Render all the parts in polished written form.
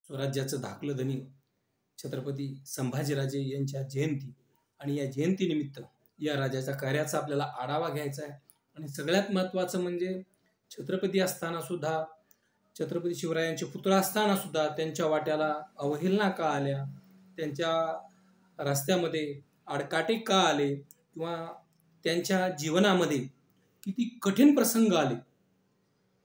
स्वराज्याचं धाकलं धनी छत्रपती संभाजीराजे यांच्या जयंती आणि या जयंतीनिमित्त या राजाच्या कार्याचा आपल्याला आढावा घ्यायचा आहे. आणि सगळ्यात महत्त्वाचं म्हणजे छत्रपती असताना सुद्धा, छत्रपती शिवरायांचे पुत्र असताना सुद्धा त्यांच्या वाट्याला अवहेलना का आल्या, त्यांच्या रस्त्यामध्ये आडकाठी का आले, किंवा त्यांच्या जीवनामध्ये किती कठीण प्रसंग आले,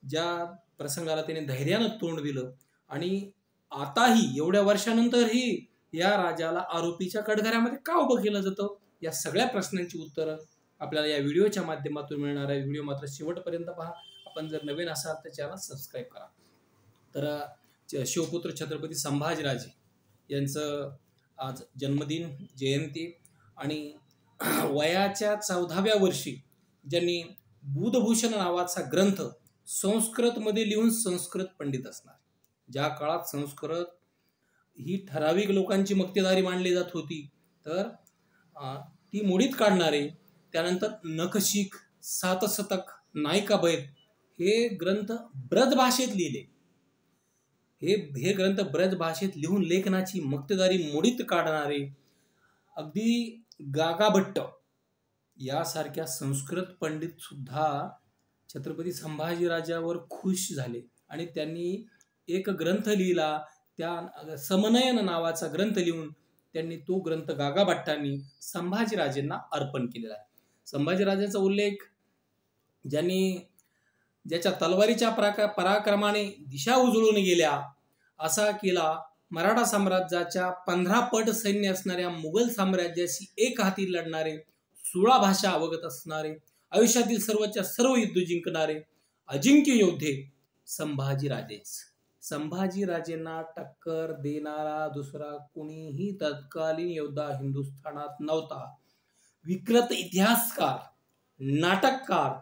ज्या प्रसंगाला त्याने धैर्यानं तोंड दिलं. आणि आताही एवढ्या वर्षानंतरही या राजाला आरोपीच्या कटघऱ्यामध्ये का उभं केलं जातं, या सगळ्या प्रश्नांची उत्तरं आपल्याला या व्हिडिओच्या माध्यमातून मिळणार आहे. व्हिडिओ मात्र शेवटपर्यंत पहा. आपण जर नवीन असाल तर चॅनल सबस्क्राईब करा. तर शिवपुत्र छत्रपती संभाजीराजे यांचं आज जन्मदिन, जयंती. आणि वयाच्या 14व्या वर्षी ज्यांनी बुधभूषण नावाचा ग्रंथ संस्कृतमध्ये लिहून संस्कृत पंडित असणार, ज्या काळात संस्कृत ही ठराविक लोकांची मक्तेदारी मानली जात होती, तर ती मोडीत काढणारे, त्यानंतर नखशिख, सातशतक, नायिकाभैद हे ग्रंथ ब्रज भाषेत लिहिले. हे ग्रंथ ब्रज भाषेत लिहून लेखनाची मक्तेदारी मोडीत काढणारे अगदी गागाभट्ट यासारख्या संस्कृत पंडित सुद्धा छत्रपती संभाजीराजावर खुश झाले आणि त्यांनी एक ग्रंथ लिहिला. त्या समनयन नावाचा ग्रंथ लिहून त्यांनी तो ग्रंथ गागाभट्टांनी संभाजीराजेंना अर्पण केलेला आहे. संभाजीराजाचा उल्लेख ज्याच्या तलवारीच्या पराक्रमाने दिशा उजळून गेल्या असा केला, मराठा साम्राज्याच्या 15 पट सैन्य असणाऱ्या मुघल साम्राज्याशी एक हाती लढणारे, 16 भाषा अवगत असणारे, आयुष्यातील सर्वच्या सर्व युद्ध जिंकणारे अजिंक्य योद्धे संभाजीराजेच. संभाजीराजेंना टक्कर देणारा दुसरा कुणीही तत्कालीन योद्धा हिंदुस्थानात नव्हता. विकृत इतिहासकार, नाटककार,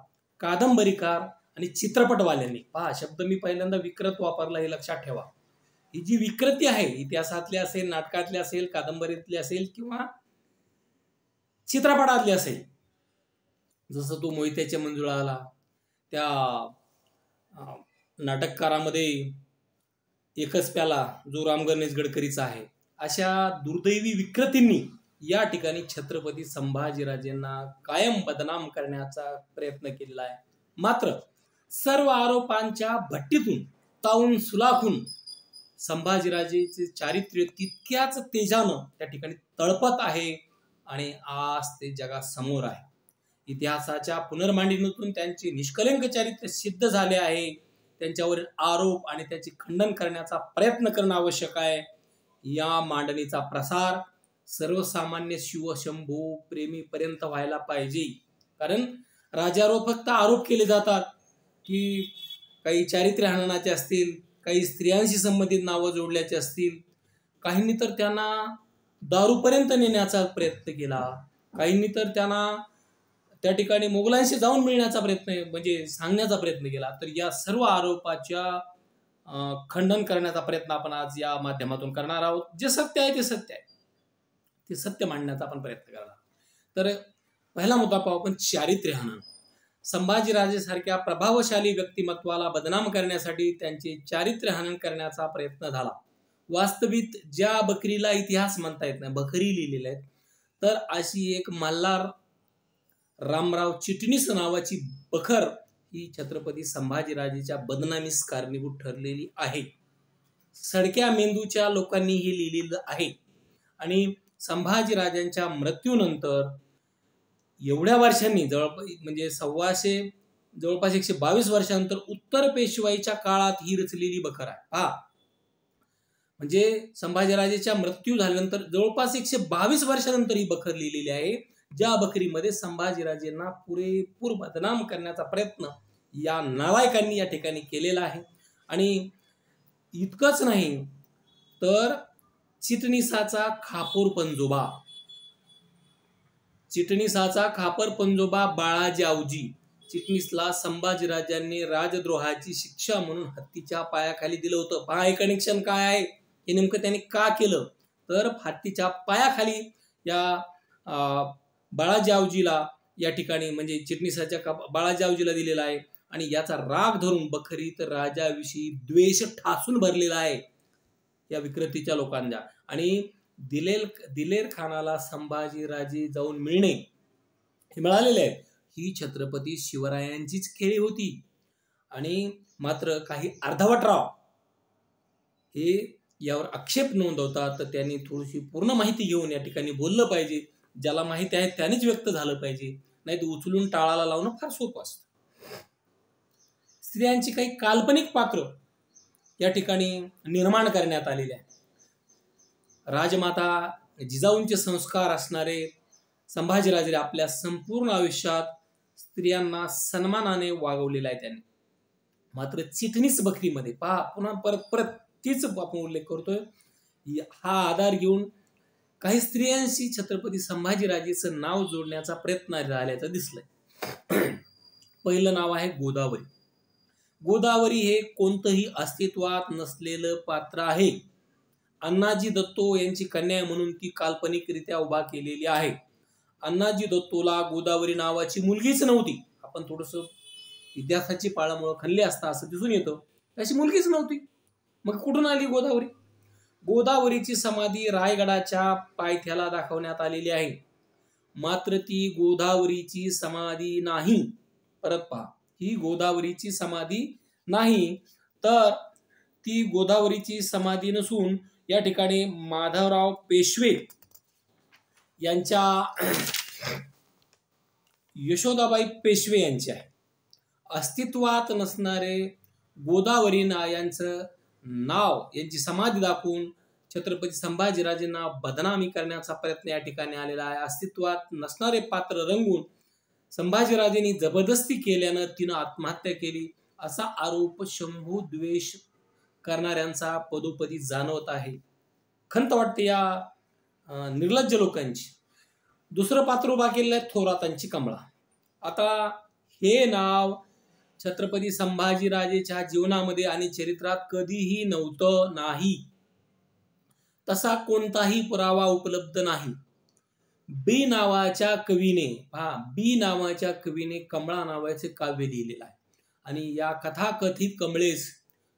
कादंबरीकार आणि चित्रपटवाल्यांनी, पहा शब्द मी पहिल्यांदा विकृत वापरला, हे लक्षात ठेवा. ही जी विकृती आहे, इतिहासातली असेल, नाटकातली असेल, कादंबरीतली असेल किंवा चित्रपटातली असेल, जसं तो मोहित्याच्या मंजुळाला त्या नाटककारामध्ये एकच प्याला जो राम गणेश गडकरीचा आहे, अशा दुर्दैवी विकृतींनी या ठिकाणी छत्रपती संभाजीराजेंना कायम बदनाम करण्याचा प्रयत्न केलेला आहे. मात्र सर्व आरोपांच्या भट्टीतून तावून सुलाखून संभाजीराजेचे चारित्र्य तितक्याच तेजानं त्या ठिकाणी तळपत आहे आणि आज ते जगासमोर आहे. इतिहासाच्या पुनर्मांडणीतून त्यांचे निष्कलंक चारित्र्य सिद्ध झाले आहे. त्यांच्यावरील आरोप आणि त्याचे खंडन करण्याचा प्रयत्न करणं आवश्यक आहे. या मांडणीचा प्रसार सर्वसामान्य शिवशंभू प्रेमीपर्यंत व्हायला पाहिजे. कारण राजावर फक्त आरोप केले जातात की काही चारित्र्य हननाचे असतील, काही स्त्रियांशी संबंधित नावं जोडल्याचे असतील, काहींनी तर त्यांना दारूपर्यंत नेण्याचा प्रयत्न केला, काहींनी तर त्यांना त्या ठिकाणी मोगलांशी जाऊन मिळण्याचा प्रयत्न, म्हणजे सांगण्याचा प्रयत्न केला. तर या सर्व आरोपाच्या खंडन करण्याचा प्रयत्न आपण आज या माध्यमातून करणार आहोत. जे सत्य आहे ते सत्य आहे, ते सत्य मांडण्याचा आपण प्रयत्न करणार. तर पहिला मुद्दा पाहू आपण, चारित्र्य हनन. संभाजीराजे सारख्या प्रभावशाली व्यक्तिमत्वाला बदनाम करण्यासाठी त्यांचे चारित्र्य हनन करण्याचा प्रयत्न झाला. वास्तविक ज्या बकरीला इतिहास म्हणता येत नाही, बकरी लिहिलेल्या आहेत, तर अशी एक मल्हार रामराव चिटणीस नावाची बखर ही छत्रपती संभाजीराजेच्या बदनामीस कारणीभूत ठरलेली आहे. सडक्या मेंदूच्या लोकांनी हे लिहिलेलं आहे. आणि संभाजीराजांच्या मृत्यूनंतर एवढ्या वर्षांनी, म्हणजे जवळपास 122 वर्षांनंतर उत्तर पेशवाईच्या काळात ही रचलेली बखर आहे. हा म्हणजे संभाजीराजेच्या मृत्यू झाल्यानंतर जवळपास 122 वर्षानंतर ही बखर लिहिलेली आहे, ज्या बकरीमध्ये संभाजीराजेंना पुरेपूर बदनाम करण्याचा प्रयत्न या नालायकांनी या ठिकाणी केलेला आहे. आणि इतकंच नाही तर चिटणीसाचा खापर पंजोबा बाळाजी आवजी चिटणीसला संभाजीराजांनी राजद्रोहाची शिक्षा म्हणून हत्तीच्या पायाखाली दिलं होतं. पहा हे कनेक्शन काय आहे, हे नेमकं त्यांनी का केलं. तर हत्तीच्या पायाखाली या बाळाजी आवजीला या ठिकाणी, म्हणजे चिटणीसाच्या बाळाजी आवजीला दिलेला आहे. आणि याचा राग धरून बखरीत राजाविषयी द्वेष ठासून भरलेला आहे. या विकृतीच्या लोकांना. आणि दिलेर खानाला संभाजीराजे जाऊन मिळणे हे मिळालेले आहे. ही छत्रपती शिवरायांचीच खेळी होती. आणि मात्र काही अर्धवटराव हे यावर आक्षेप नोंदवतात. तर त्यांनी थोडीशी पूर्ण माहिती घेऊन या ठिकाणी बोललं पाहिजे. ज्याला माहिती आहे त्यानेच व्यक्त झालं पाहिजे, नाही तर उचलून टाळाला लावणं फार सोपं असतं. स्त्रियांची काही काल्पनिक पात्र या ठिकाणी निर्माण करण्यात आलेले आहे. राजमाता जिजाऊंचे संस्कार असणारे संभाजीराजे आपल्या संपूर्ण आयुष्यात स्त्रियांना सन्मानाने वागवलेला आहे त्यांनी. मात्र चिटणीस बखरीमध्ये पहा, पुन्हा परत तीच आपण उल्लेख करतोय. हा आधार घेऊन काही स्त्रियांशी छत्रपती संभाजीराजेचं नाव जोडण्याचा प्रयत्न झाल्याचं दिसलंय. पहिलं नाव आहे गोदावरी. गोदावरी हे कोणतंही अस्तित्वात नसलेलं पात्र आहे. अण्णाजी दत्तो यांची कन्या म्हणून ती काल्पनिकरित्या उभा केलेली आहे. अण्णाजी दत्तोला गोदावरी नावाची मुलगीच नव्हती. आपण थोडंसं इतिहासाची पाळंमुळं खणली असता असं दिसून येतं. त्याची मुलगीच नव्हती. मग कुठून आली गोदावरी? गोदावरीची समाधी रायगडाच्या पायथ्याला दाखवण्यात आलेली आहे. मात्र ती गोदावरीची समाधी नाही. परत पहा, ही गोदावरीची समाधी नाही, तर ती गोदावरीची समाधी नसून या ठिकाणी माधवराव पेशवे यांच्या यशोदाबाई पेशवे यांची आहे. अस्तित्वात नसणारे गोदावरी यांचं नाव, यांची समाधी दाखवून छत्रपती संभाजीराजेंना बदनामी करण्याचा प्रयत्न या ठिकाणी आलेला आहे. अस्तित्वात नसणारे पात्र रंगवून संभाजीराजेंनी जबरदस्ती केल्यानं तिनं आत्महत्या केली असा आरोप शंभू द्वेष करणाऱ्यांचा पदोपदी जाणवत आहे. खंत वाटते या निर्लज्ज लोकांची. दुसरं पात्र उभा केलेलं आहे थोरातांची कमळा. आता हे नाव छत्रपती संभाजीराजेच्या जीवनामध्ये आणि चरित्रात कधीही नव्हतं नाही. तसा कोणताही पुरावा उपलब्ध नाही. बी नावाच्या कवीने कमळा नावाचे काव्य लिहिलेलं आहे. आणि या कथाकथित कमळेस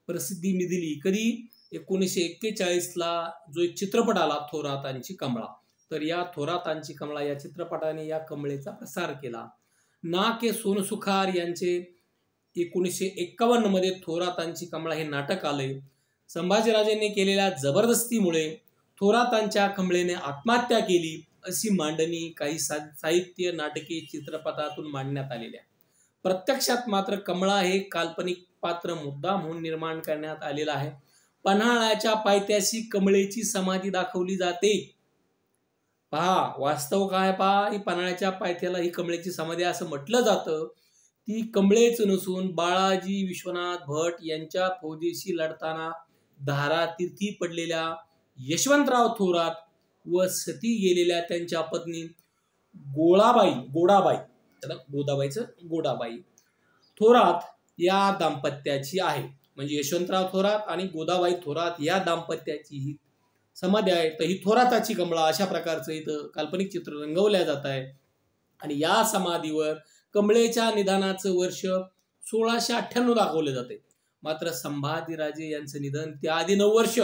प्रसिद्धी दिली कधी? 1941ला जो एक चित्रपट आला थोरातांची कमळा. तर या थोरातांची कमळा या चित्रपटाने या कमळेचा प्रसार केला. ना के सोनसुखार यांचे 1951 मध्ये थोरातांची कमळा हे नाटक आले. संभाजीराजेंनी केलेल्या जबरदस्तीमुळे थोरातांच्या कमळेने आत्महत्या केली अशी मांडणी काही साहित्य, नाटके, चित्रपटातून मांडण्यात आलेल्या. प्रत्यक्षात मात्र कमळा हे काल्पनिक पात्र मुद्दाम म्हणून निर्माण करण्यात आलेलं आहे. पन्हाळ्याच्या पायथ्याशी कमळेची समाधी दाखवली जाते. पहा, वास्तव काय पहा, ही पन्हाळ्याच्या पायथ्याला ही कमळेची समाधी असं म्हटलं जातं. ती कमळेच नसून बाळाजी विश्वनाथ भट यांच्या फौजेशी लढताना धारातीर्थी पडलेल्या यशवंतराव थोरात व सती गेलेल्या त्यांच्या पत्नी गोदाबाई थोरात या दाम्पत्याची आहे. म्हणजे यशवंतराव थोरात आणि गोदाबाई थोरात या दाम्पत्याची ही समाधी आहे. तर ही थोराताची कमळा अशा प्रकारचं इथं काल्पनिक चित्र रंगवल्या जात आहे. आणि या समाधीवर कमळेच्या निधनाचं वर्ष 1698 दाखवले जाते. मात्र संभाजीराजे यांचं निधन त्याआधी 9 वर्ष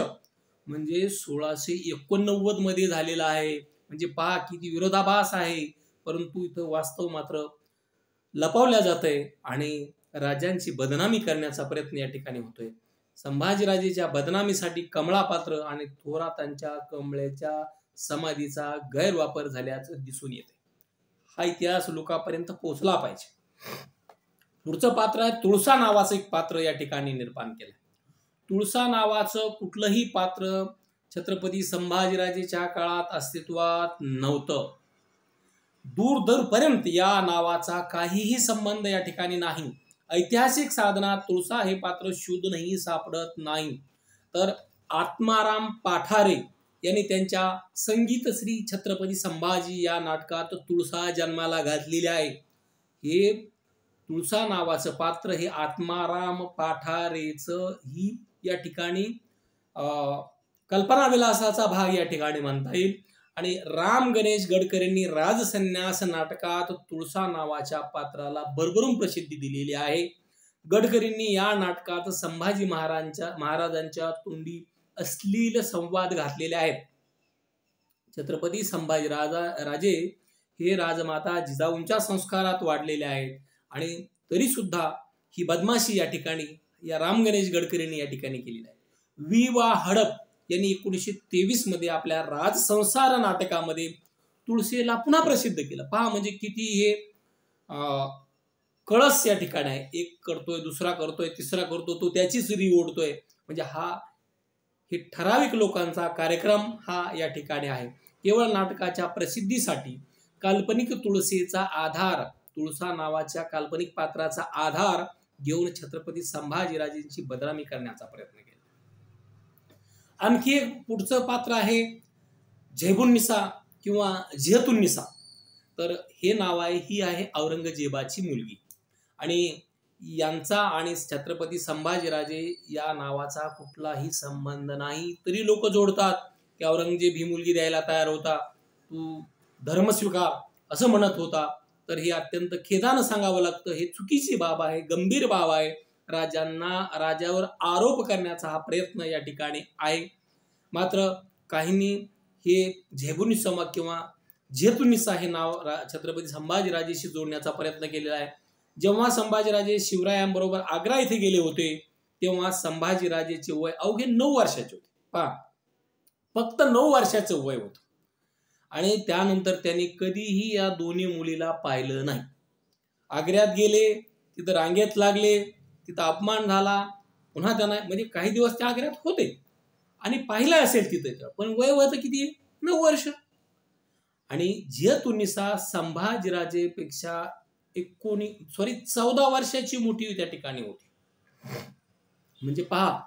म्हणजे 1689 मध्ये झालेलं आहे. म्हणजे पहा किती विरोधाभास आहे. परंतु इथं वास्तव मात्र लपवल्या जात आहे आणि राजांची बदनामी करण्याचा प्रयत्न या ठिकाणी होतोय. संभाजीराजेच्या बदनामीसाठी कमळा पात्र आणि थोरातांच्या कमळेच्या समाधीचा गैरवापर झाल्याचं दिसून येते. हा इतिहास लोकांपर्यंत पोहोचला पाहिजे. पुढचं पात्र आहे तुळसा नावाचं एक पात्र या ठिकाणी निर्माण केलं. तुळसा नावाचं कुठलंही पात्र छत्रपती संभाजीराजेच्या काळात अस्तित्वात नव्हतं. दूरपर्यंत या नावाचा काहीही संबंध या ठिकाणी नाही. ऐतिहासिक साधनात तुळसा हे पात्र शोधूनही सापडत नाही. तर आत्माराम पाठारे यांनी त्यांच्या संगीत श्री छत्रपती संभाजी या नाटकात तुळसा जन्माला घातलेली आहे. हे तुळसा नावाचं पात्र हे आत्माराम पाठारेचं ही या ठिकाणी कल्पनाविलासाचा भाग या ठिकाणी म्हणता येईल. आणि राम गणेश गडकरींनी राजसन्यास नाटकात तुळसा नावाच्या पात्राला भरभरून प्रसिद्धी दिलेली आहे. गडकरींनी या नाटकात संभाजी महाराजांच्या तोंडी अश्लील संवाद घातलेले आहेत. छत्रपती राजे हे राजमाता जिजाऊंच्या संस्कारात वाढलेले आहेत आणि तरी सुद्धा ही बदमाशी या ठिकाणी या राम गणेश गडकरींनी या ठिकाणी केलेली आहे. वि वा हडप यांनी 1923 मध्ये आपल्या राजसंसार नाटकामध्ये तुळशीला पुन्हा प्रसिद्ध केलं. पहा म्हणजे किती हे कळस या ठिकाणी आहे. एक करतोय, दुसरा करतोय, तिसरा करतो, तो त्याचीच री ओढतोय. म्हणजे हे ठराविक लोकांचा कार्यक्रम हा या ठिकाणी आहे. केवळ नाटकाच्या प्रसिद्धीसाठी काल्पनिक तुळसेचा आधार, तुळसा नावाच्या काल्पनिक पात्राचा आधार घेऊन छत्रपती संभाजीराजेंची बदनामी करण्याचा प्रयत्न केला. आणखी एक पुढचं पात्र आहे झैबुन्निसा किंवा झियतुन्निसा. तर हे नाव आहे, ही आहे औरंगजेबाची मुलगी आणि यांचा आणि छत्रपती संभाजीराजे या नावाचा कुठलाही संबंध नाही. तरी लोक जोडतात की औरंगजेब ही मुलगी द्यायला तयार होता, तू धर्म स्वीकार असं म्हणत होता. तर हे अत्यंत खेदानं सांगावं लागतं, हे चुकीची बाब आहे, गंभीर बाब आहे. राजावर आरोप करण्याचा हा प्रयत्न या ठिकाणी आहे. मात्र काहींनी हे झैबुन्निसा किंवा झियतुन्निसा हे नाव छत्रपती संभाजीराजेशी जोडण्याचा प्रयत्न केलेला आहे. जेव्हा संभाजीराजे शिवरायांबरोबर आग्रा येथे गेले होते तेव्हा संभाजीराजेचे वय अवघे 9 वर्षाचे होते. पहा, फक्त 9 वर्षाचं वय होतं आणि त्यानंतर त्यांनी कधीही या दोन्ही मुलीला पाहिलं नाही. आग्र्यात गेले, तिथं रांगेत लागले, तिथं अपमान झाला, पुन्हा त्यांना म्हणजे काही दिवस त्या आग्र्यात होते आणि पाहिलं असेल तिथं, पण वय होतं किती, 9 वर्ष. आणि झियतुन्निसा संभाजीराजेपेक्षा 14 वर्षाची मोठी त्या ठिकाणी होती. म्हणजे पहा,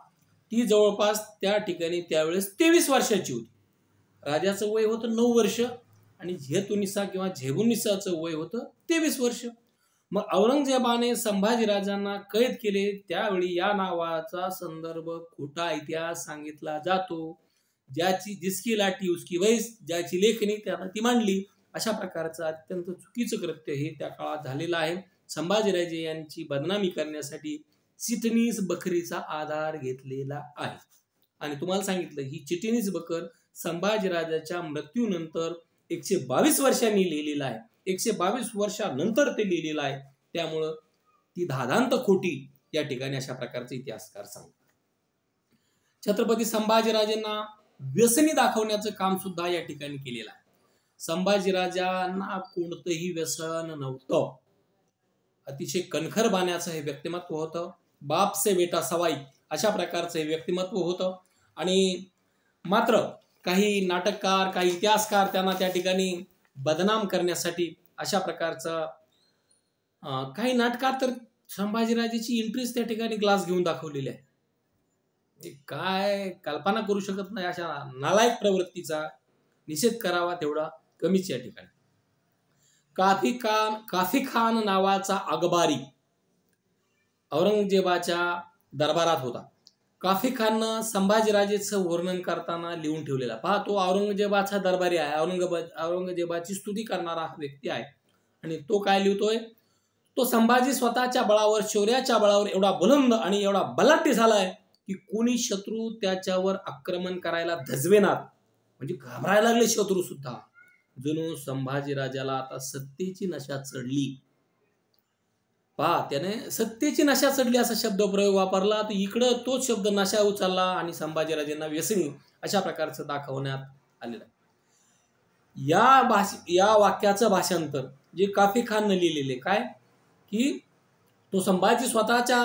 ती जवळपास त्या ठिकाणी त्यावेळेस 23 वर्षाची होती. राजाचं वय होतं 9 वर्ष आणि झियतुन्निसा किंवा झैबुन्निसाचं वय होतं 23 वर्ष. मग औरंगजेबाने संभाजीराजांना कैद केले त्यावेळी या नावाचा संदर्भ खोटा इतिहास सांगितला जातो. जिसकी लाठी उसकी वैस, ज्याची लेखणी त्याला ती मांडली, अशा प्रकारचं अत्यंत चुकीचं कृत्य हे त्या काळात झालेलं आहे. संभाजीराजे यांची बदनामी करण्यासाठी चिटणीस बकरीचा आधार घेतलेला आहे. आणि तुम्हाला सांगितलं, ही चिटणीस बकर संभाजीराजाच्या मृत्यूनंतर 122 वर्षांनी लिहिलेला आहे. 122 वर्षानंतर ते लिहिलेलं आहे. त्यामुळं ती धादांत खोटी या ठिकाणी अशा प्रकारचे इतिहासकार सांगतात. छत्रपती संभाजीराजेंना व्यसनी दाखवण्याचं काम सुद्धा या ठिकाणी केलेलं आहे. संभाजीराजांना कोणतंही व्यसन नव्हतं. अतिशय कणखर बाण्याचं हे व्यक्तिमत्व होतं. बाप से बेटा सवाई अशा प्रकारचं हे व्यक्तिमत्व होतं. आणि मात्र काही नाटककार, काही इतिहासकार त्यांना त्या ठिकाणी बदनाम करण्यासाठी अशा प्रकारचं काही नाटकात तर संभाजीराजेची एंट्रीच त्या ठिकाणी ग्लास घेऊन दाखवलेली आहे. काय कल्पना करू शकत नाही. अशा नालायक प्रवृत्तीचा निषेध करावा तेवढा कमीच या ठिकाणी. काफी खान नावाचा अखबारी औरंगजेबाच्या दरबारात होता. काफी खाननं संभाजीराजेचं वर्णन करताना लिहून ठेवलेला. पहा, तो औरंगजेबाचा दरबारी आहे, औरंगजेबाची स्तुती करणारा व्यक्ती आहे. आणि तो काय लिहितोय, तो संभाजी स्वतःच्या बळावर, शौर्याच्या बळावर एवढा बुलंद आणि एवढा बलाढ्य झालाय की कोणी शत्रू त्याच्यावर आक्रमण करायला धजवेनार. म्हणजे घाबरायला लागले शत्रू सुद्धा. जणू संभाजीराजाला आता सत्तेची नशा चढली. पहा, त्याने सत्तेची नशा चढली असा शब्द प्रयोग वापरला, तर इकडं तोच शब्द नशा उचलला आणि संभाजीराजेंना व्यसनी अशा प्रकारचं दाखवण्यात आलेलं आहे. या वाक्याचं भाषांतर जे काफी खाननं लिहिलेले काय की तो संभाजी स्वतःच्या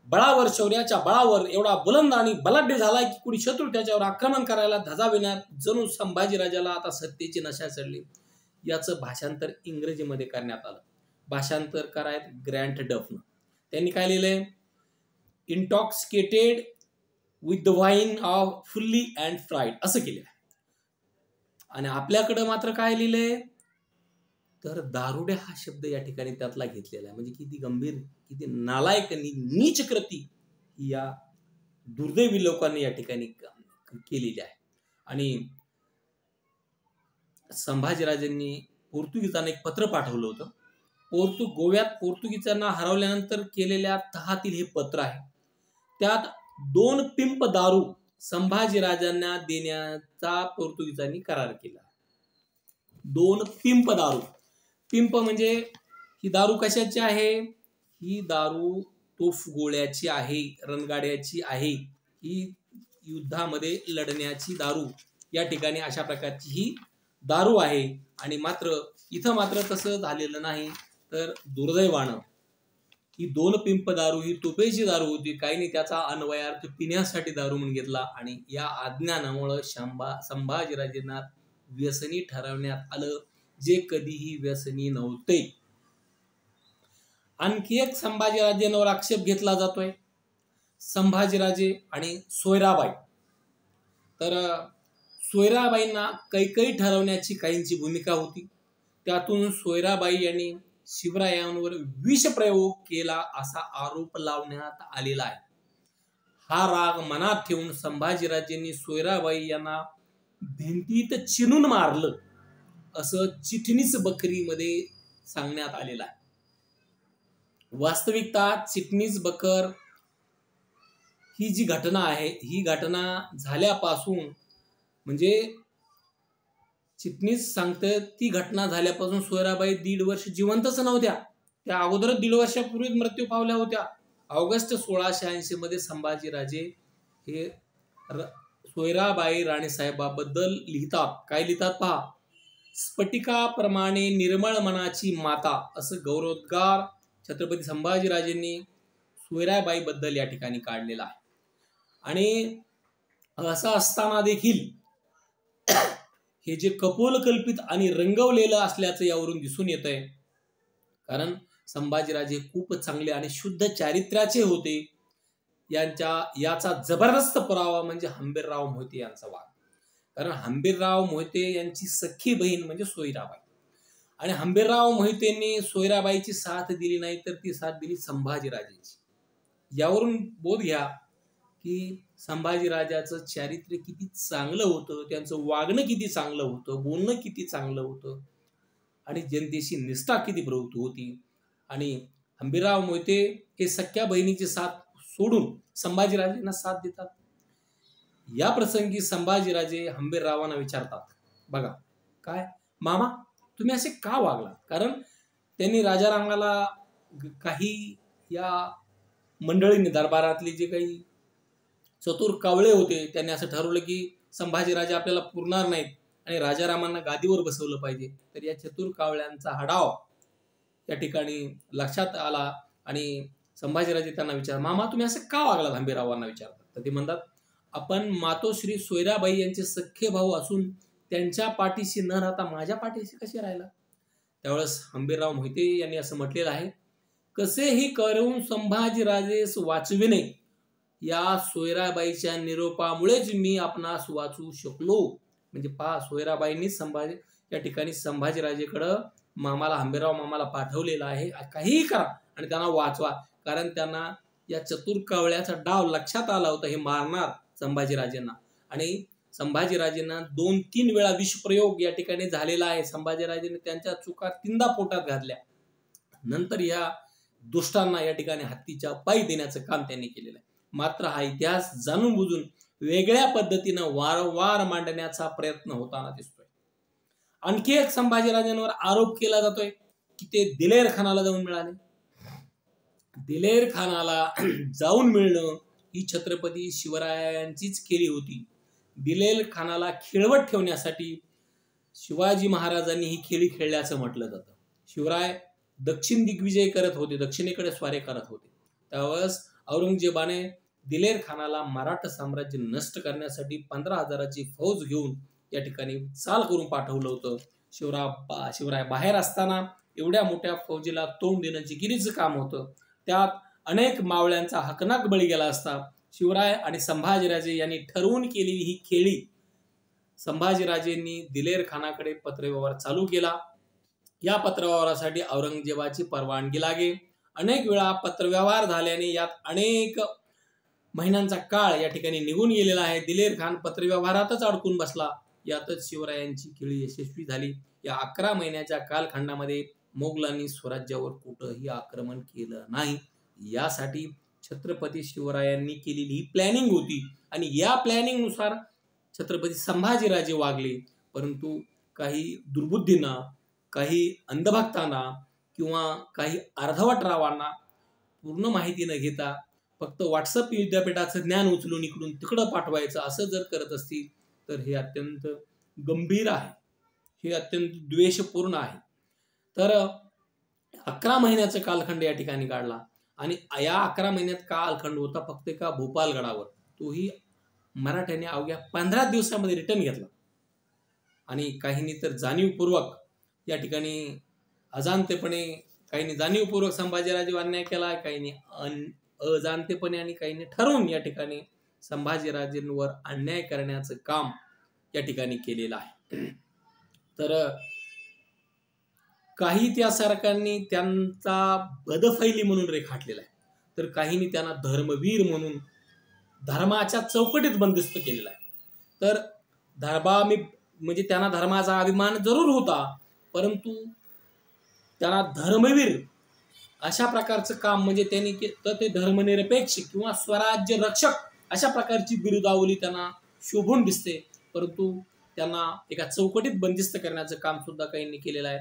बळावर, शौर्याच्या बळावर एवढा बुलंद आणि बलाढ्य झालाय की कुणी शत्रू त्याच्यावर आक्रमण करायला धजाविणार. जणू संभाजीराजाला आता सत्तेची नशा चढली. याचं भाषांतर इंग्रजीमध्ये करण्यात आलं. भाषांतरकार आहेत ग्रँट डफनं. त्यांनी काय लिहिलंय, intoxicated with the wine off fully and fried असं केलेलं आहे. आणि आपल्याकडं मात्र काय लिहिलंय, तर दारुड्या हा शब्द या ठिकाणी त्यातला घेतलेला आहे. म्हणजे किती गंभीर, किती नालायक, नीच कृती या दुर्दैवी लोकांनी या ठिकाणी केलेली आहे. आणि संभाजीराजांनी पोर्तुगीजांना एक पत्र पाठवलं होतं. गोव्यात पोर्तुगीजांना हरवल्यानंतर केलेल्या तहातील हे पत्र आहे. त्यात 2 पिंप दारू संभाजीराजांना देण्याचा पोर्तुगीजांनी करार केला. 2 पिंप दारू. पिंप म्हणजे ही दारू कशाची आहे? ही दारू तोफ गोळ्याची आहे, रणगाड्याची आहे. ही युद्धामध्ये लढण्याची दारू. या ठिकाणी अशा प्रकारची ही दारू आहे. आणि मात्र इथं मात्र तसं झालेलं नाही. तर दुर्दैवानं ही 2 पिंप दारू ही तोफेची दारू होती. काहींनी त्याचा अन्वयार्थ पिण्यासाठी दारू म्हणून घेतला आणि या अज्ञानामुळं संभाजीराजेंना व्यसनी ठरवण्यात आलं, जे कधीही व्यसनी नव्हते. आणखी एक संभाजीराजेंवर आक्षेप घेतला जातोय, संभाजीराजे आणि सोयराबाई. तर सोयराबाईंना कैकई ठरवण्याची काहींची भूमिका होती. त्यातून सोयराबाई यांनी शिवरायांवर विषप्रयोग केला असा आरोप लावण्यात आलेला आहे. हा राग मनात ठेवून संभाजीराजेंनी सोयराबाई यांना भिंतीत चिरून मारलं असं चिटणीस बखरीमध्ये सांगण्यात आलेलं आहे. वास्तविकता चिटणीस बखर ही जी घटना आहे, ही घटना झाल्यापासून म्हणजे चिटणीस सांगतं ती घटना झाल्यापासून सोयराबाई 1.5 वर्ष जिवंतच नव्हत्या. त्या अगोदरच 1.5 वर्षापूर्वी मृत्यू पावल्या होत्या. ऑगस्ट 1680 मध्ये संभाजीराजे हे सोयराबाई राणीसाहेबाबद्दल लिहितात. काय लिहितात पहा. स्फटिकाप्रमाणे निर्मळ मनाची माता असं गौरवोद्गार छत्रपती संभाजीराजेंनी सोयराबाई बद्दल या ठिकाणी काढलेला आहे. आणि असं असताना देखील हे जे कपोलकल्पित आणि रंगवलेलं असल्याचं यावरून दिसून येत आहे. कारण संभाजीराजे खूप चांगले आणि शुद्ध चारित्र्याचे होते. याचा जबरदस्त पुरावा म्हणजे हंबीरराव मोहिते यांचा वाद. कारण हंबीरराव मोहिते यांची सख्खी बहीण म्हणजे सोयराबाई, आणि हंबीरराव मोहितेंनी सोयराबाईची साथ दिली नाही, तर ती साथ दिली संभाजीराजेची. यावरून बोध घ्या की संभाजीराजाचं चारित्र्य किती चांगलं होतं, त्यांचं वागणं किती चांगलं होतं, बोलणं किती चांगलं होतं, आणि जनतेशी निष्ठा किती प्रवृत्त होती. आणि हंबीरराव मोहिते हे सख्या बहिणीची साथ सोडून संभाजीराजेंना साथ देतात. या प्रसंगी संभाजीराजे हंबीररावांना विचारतात, बघा काय मामा तुम्ही असे का वागलात? कारण त्यांनी राजारामाला काही या मंडळींनी दरबारातले जे काही चतुर कावळे होते त्यांनी असं ठरवलं की संभाजीराजे आपल्याला पुरणार नाहीत आणि राजारामांना गादीवर बसवलं पाहिजे. तर या चतुर कावळ्यांचा हा डाव या ठिकाणी लक्षात आला आणि संभाजीराजे त्यांना विचार, मामा तुम्ही असं का वागलात? हंबीररावांना विचारतात. तर ते म्हणतात, आपण मातोश्री सोयराबाई यांचे सख्खे भाऊ असून त्यांच्या पाठीशी न राहता माझ्या पाठीशी कसे राहिला? त्यावेळेस हंबीरराव मोहिते यांनी असं म्हटलेलं आहे, कसेही करून संभाजीराजेस वाचविणे या सोयराबाईच्या निरोपामुळेच मी आपणास वाचू शकलो. म्हणजे पहा, सोयराबाईंनी या ठिकाणी संभाजीराजेकडं मामाला हंबीरराव मामाला पाठवलेलं आहे, काहीही करा आणि त्यांना वाचवा. कारण त्यांना या चतुर कावळ्याचा डाव लक्षात आला होता, हे मारणार संभाजीराजेंना. आणि संभाजीराजेंना 2-3 वेळा विषप्रयोग या ठिकाणी झालेला आहे. संभाजीराजेंनी त्यांच्या चुका 3दा पोटात घातल्या. नंतर या दुष्टांना या ठिकाणी हत्तीच्या पायी देण्याचं काम त्यांनी केलेलं आहे. मात्र हा इतिहास जाणून बुजून वेगळ्या पद्धतीनं वारंवार मांडण्याचा प्रयत्न होताना दिसतोय. आणखी एक संभाजीराजांवर आरोप केला जातोय की ते दिलेर खानाला जाऊन मिळाले. दिलेर खानाला जाऊन मिळणं ही छत्रपती शिवरायांचीच केली होती. दिलेर खानाला खिळवत ठेवण्यासाठी शिवाजी महाराजांनी ही खेळी खेळल्याचं म्हटलं जातं. शिवराय दक्षिण दिग्विजय करत होते, दक्षिणेकडे स्वारे करत होते. त्यावेळेस औरंगजेबाने दिलेर खानाला मराठा साम्राज्य नष्ट करण्यासाठी 15,000ची फौज घेऊन या ठिकाणी चाल करून पाठवलं होतं. शिवराय बाहेर असताना एवढ्या मोठ्या फौजीला तोंड देणं जिकिरीचं काम होतं. त्यात अनेक मावळ्यांचा हकनाक बळी गेला असता. शिवराय आणि संभाजीराजे यांनी ठरवून केलेली ही खेळी संभाजीराजेंनी दिलेर खानाकडे पत्रव्यवहार चालू केला. या पत्रव्यवहारासाठी औरंगजेबाची परवानगी लागे. अनेक वेळा पत्रव्यवहार झाल्याने यात अनेक महिन्यांचा काळ या ठिकाणी निघून गेलेला आहे. दिलेर खान पत्रव्यवहारातच अडकून बसला. यातच शिवरायांची खेळी यशस्वी झाली. या 11 महिन्याच्या कालखंडामध्ये मोगलांनी स्वराज्यावर कुठंही आक्रमण केलं नाही. यासाठी छत्रपती शिवरायांनी केलेली ही प्लॅनिंग होती आणि या प्लॅनिंगनुसार छत्रपती संभाजीराजे वागले. परंतु काही दुर्बुद्धींना, काही अंधभक्तांना किंवा काही अर्धवट रावांना पूर्ण माहिती न घेता फक्त व्हॉट्सअप विद्यापीठाचं ज्ञान उचलून इकडून तिकडं पाठवायचं असं जर करत असतील तर हे अत्यंत गंभीर आहे, हे अत्यंत द्वेषपूर्ण आहे. तर 11 महिन्याचा कालखंड या ठिकाणी काढला आणि या 11 महिन्यात कालखंड होता फक्त एका भोपालगडावर, तोही मराठ्याने अवघ्या 15 दिवसामध्ये रिटर्न घेतला. आणि काहींनी तर जाणीवपूर्वक या ठिकाणी अजाणतेपणे, काहींनी जाणीवपूर्वक संभाजीराजे अन्याय केला, काहींनी अजाणतेपणे आणि काहींनी ठरवून या ठिकाणी संभाजीराजेंवर अन्याय करण्याचं काम या ठिकाणी केलेलं आहे. तर काही त्या सरकारने त्यांचा बदफैली म्हणून रेखाटलेला आहे, तर काहींनी त्यांना धर्मवीर म्हणून धर्माच्या चौकटीत बंदिस्त केलेला आहे. तर म्हणजे त्यांना धर्माचा अभिमान जरूर होता, परंतु त्यांना धर्मवीर अशा प्रकारचं काम म्हणजे त्यांनी तर ते धर्मनिरपेक्ष किंवा स्वराज्य रक्षक अशा प्रकारची बिरुदावली त्यांना शोभून दिसते, परंतु त्यांना एका चौकटीत बंदिस्त करण्याचं काम सुद्धा काहींनी केलेलं आहे.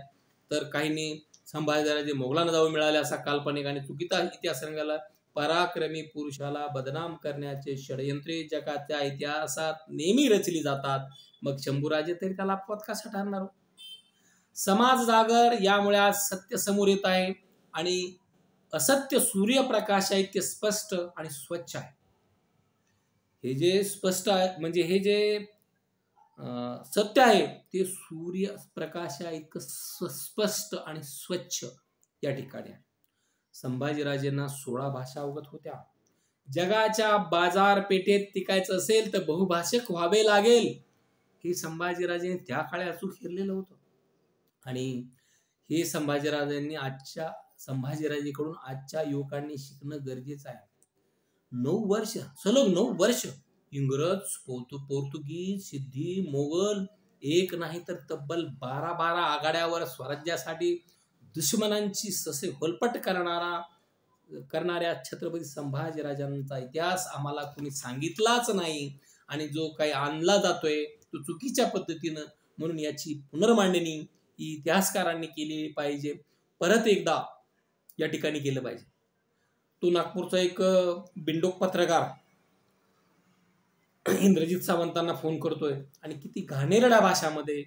तर काहींनी संभाजीराजे मोगलांना जाऊ मिळाले असा काल्पनिक आणि चुकीचा इतिहास रंगाला पराक्रमी पुरुषाला बदनाम करण्याचे षडयंत्रे जगाच्या इतिहासात नेहमी रचली जातात. मग शंभूराजे तरी त्याला अपवाद कसा ठरणार? समाज जागर यामुळे आज सत्य समोर येत आहे आणि असत्य सूर्यप्रकाश आहे ते स्पष्ट आणि स्वच्छ आहे. हे जे स्पष्ट आहे म्हणजे हे जे सत्य आहे ते सूर्यप्रकाश आहे इतकं स्पष्ट आणि स्वच्छ या ठिकाणी आहे. संभाजीराजेंना 16 भाषा अवगत होत्या. जगाच्या बाजारपेठेत टिकायचं असेल तर बहुभाषिक व्हावे लागेल हे संभाजीराजेंनी त्या काळी अचूक हेरलेलं होतं. आणि हे संभाजीराजेंनी संभाजीराजेकडून आजच्या युवकांनी शिकणं गरजेचं आहे. 9 वर्ष इंग्रज, पोर्तुगीज, सिद्धी, मोगल एक नाही तर तब्बल 12 आघाड्यावर स्वराज्यासाठी दुश्मनांची ससे होलपट करणाऱ्या छत्रपती संभाजीराजांचा इतिहास आम्हाला कोणी सांगितलाच नाही आणि जो काही आणला जातोय तो चुकीच्या पद्धतीनं, म्हणून याची पुनर्मांडणी इतिहासकारांनी केली पाहिजे. परत एकदा या ठिकाणी केलं पाहिजे. तो नागपूरचा एक बिंडोक पत्रकार इंद्रजित सावंतांना फोन करतोय आणि किती घाणेरड्या भाषामध्ये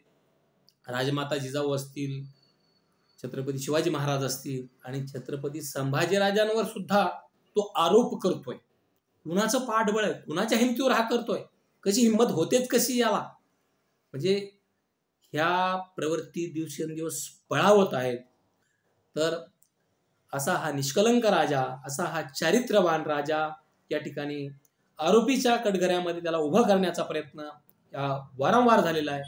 राजमाता जिजाऊ असतील, छत्रपती शिवाजी महाराज असतील आणि छत्रपती संभाजीराजांवर सुद्धा तो आरोप करतोय. कुणाचं पाठबळ आहे, कुणाच्या हिमतीवर हा करतोय, कशी हिंमत होतेच कशी याला? म्हणजे ह्या प्रवृत्ती दिवसेंदिवस बळावत आहेत. तर असा हा निष्कलंक राजा, असा हा चारित्र्यवान राजा या ठिकाणी आरोपीच्या कटघऱ्यामध्ये त्याला उभं करण्याचा प्रयत्न वारंवार झालेला आहे.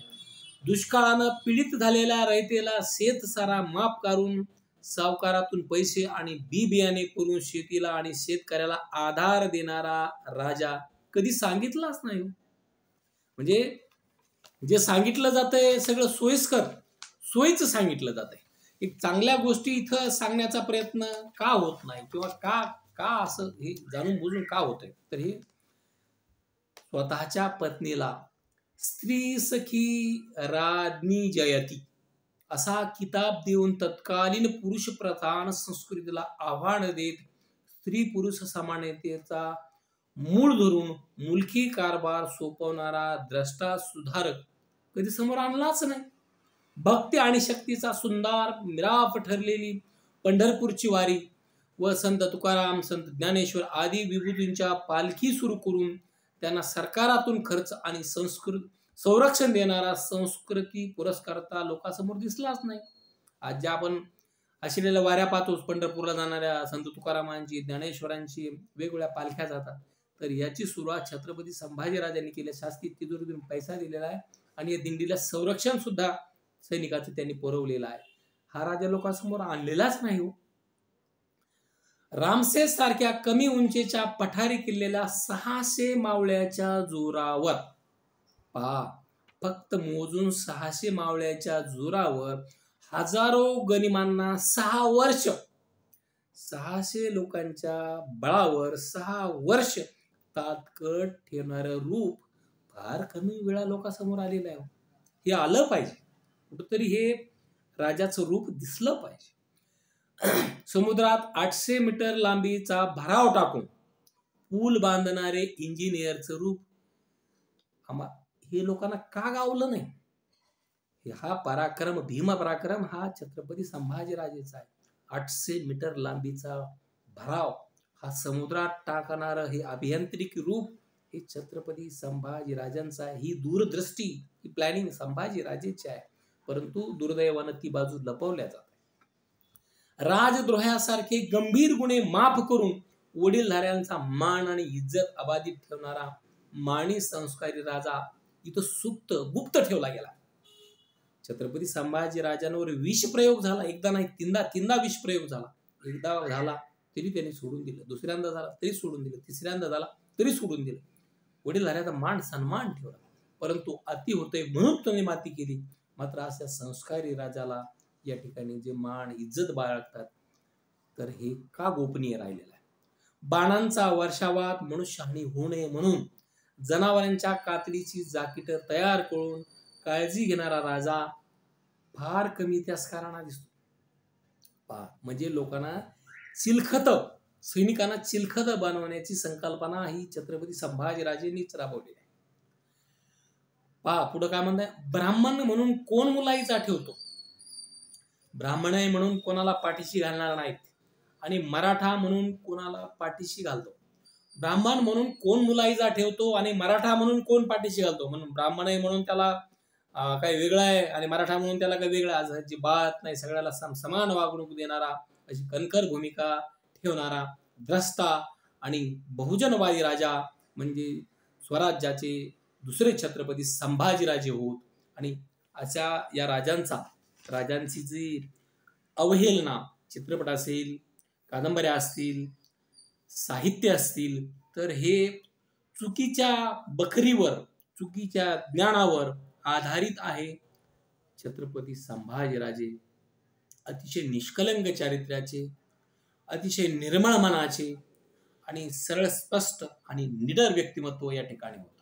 दुष्काळानं पीडित झालेल्या रयतेला शेतसारा माफ करून सावकारातून पैसे आणि बी बियाणे पुरवून शेतीला आणि शेतकऱ्याला आधार देणारा राजा कधी सांगितलाच नाही. म्हणजे जे सांगितलं जातंय सगळं सोयीचं सांगितलं जातंय. एक चांगल्या गोष्टी इथं सांगण्याचा प्रयत्न का होत नाही किंवा का असं हे जाणून बुजून का होतंय? तर हे स्वतःच्या पत्नीला स्त्री सखी राज्ञी जयती असा किताब देऊन तत्कालीन पुरुष प्रधान संस्कृतीला आव्हान देत स्त्री पुरुष समानतेचा मूळ धरून मुलकी कारभार सोपवणारा द्रष्टा सुधारक कधी समोर आणलाच नाही. भक्ती आणि शक्तीचा सुंदर मिराप ठरलेली पंढरपूरची वारी व संत तुकाराम, संत ज्ञानेश्वर आदी विभूतींच्या पालखी सुरू करून त्यांना सरकारातून खर्च आणि संरक्षण देणारा संस्कृती पुरस्कारता लोकांसमोर दिसलाच नाही. आज ज्या आपण अशिलेल्या वाऱ्या पाहतोच, पंढरपूरला जाणाऱ्या संत तुकारामांची, ज्ञानेश्वरांची वेगवेगळ्या पालख्या जातात, तर याची सुरुवात छत्रपती संभाजीराजांनी केली. शासकीय तिजोरीतून पैसा दिलेला आहे आणि या दिंडीला संरक्षण सुद्धा सैनिकाचं त्यांनी पुरवलेलं आहे. हा राजा लोकांसमोर आणलेलाच नाही हो. रामसेस सारख्या कमी उंचीच्या पठारी किल्ल्याला 600 मावळ्याच्या जोरावर फक्त मोजून 600 मावळ्याच्या जोरावर हजारो गनिमांना 6 वर्ष 600 लोकांच्या बळावर 6 वर्ष तात्कळ ठेवणारं रूप फार कमी वेळा लोकांसमोर आलेलं आहे. हे आलं पाहिजे कुठंतरी, हे राजाचं रूप दिसलं पाहिजे. समुद्रात 800 मीटर लांबीचा भराव टाकून पूल बांधणारे इंजिनियरचं रूप हे लोकांना का गावलं नाही? हा पराक्रम, भीम पराक्रम हा छत्रपती संभाजीराजेचा आहे. 800 मीटर लांबीचा भराव हा समुद्रात टाकणारं हे अभियांत्रिकी रूप हे छत्रपती संभाजीराजांचं आहे. ही दूरदृष्टी, ही प्लॅनिंग संभाजीराजेची आहे. परंतु दुर्दैवानं ती बाजू लपवल्या जाते. राजद्रोहासारखे गंभीर गुन्हे माफ करून वडीलधाऱ्यांचा मान आणि इज्जत अबाधित ठेवणारा माणी संस्कारी राजा इथं सुप्त, गुप्त ठेवला गेला. छत्रपती संभाजीराजांवर विषप्रयोग झाला. एकदा नाही, तीनदा विषप्रयोग झाला. एकदा झाला तरी त्यांनी सोडून दिलं, दुसऱ्यांदा झाला तरी सोडून दिलं, तिसऱ्यांदा झाला तरी सोडून दिलं. वडीलधाऱ्याचा मान सन्मान ठेवला. परंतु अति होतंय म्हणून त्यांनी माती केली. मात्र अशा संस्कारी राजाला या ठिकाणी जे मान इज्जत बाळगतात, तर हे का गोपनीय राहिलेलं आहे? बाणांचा वर्षावात मनुष्यहानी होऊ नये म्हणून जनावरांच्या कातडीची जाकीट तयार करून काळजी घेणारा राजा फार कमी इतिहासकारांना दिसतो. म्हणजे लोकांना चिलखत, सैनिकांना चिलखत बनवण्याची संकल्पना ही छत्रपती संभाजीराजेंनीच राबवली आहे. पुढे काय म्हणताय? ब्राह्मण म्हणून कोण मुलाईचा ठेवतो? ब्राह्मण आहे म्हणून कोणाला पाठीशी घालणार नाहीत, आणि मराठा म्हणून कोणाला पाठीशी घालतो. ब्राह्मण म्हणून कोण मुलाईजा ठेवतो आणि मराठा म्हणून कोण पाठीशी घालतो? म्हणून ब्राह्मण आहे म्हणून त्याला काही वेगळं आहे आणि मराठा म्हणून त्याला काही वेगळं आहे अशी बात नाही. सगळ्याला समान वागणूक देणारा, अशी कणखर भूमिका ठेवणारा द्रष्टा आणि बहुजनवादी राजा म्हणजे स्वराज्याचे दुसरे छत्रपती संभाजीराजे होत. आणि अशा या राजांची जी अवहेलना चित्रपट असेल, कादंबऱ्या असतील, साहित्य असतील, तर हे चुकीच्या बखरीवर, चुकीच्या ज्ञानावर आधारित आहे. छत्रपती संभाजीराजे अतिशय निष्कलंक चारित्र्याचे, अतिशय निर्मळ मनाचे आणि सरळ स्पष्ट आणि निडर व्यक्तिमत्व या ठिकाणी होते.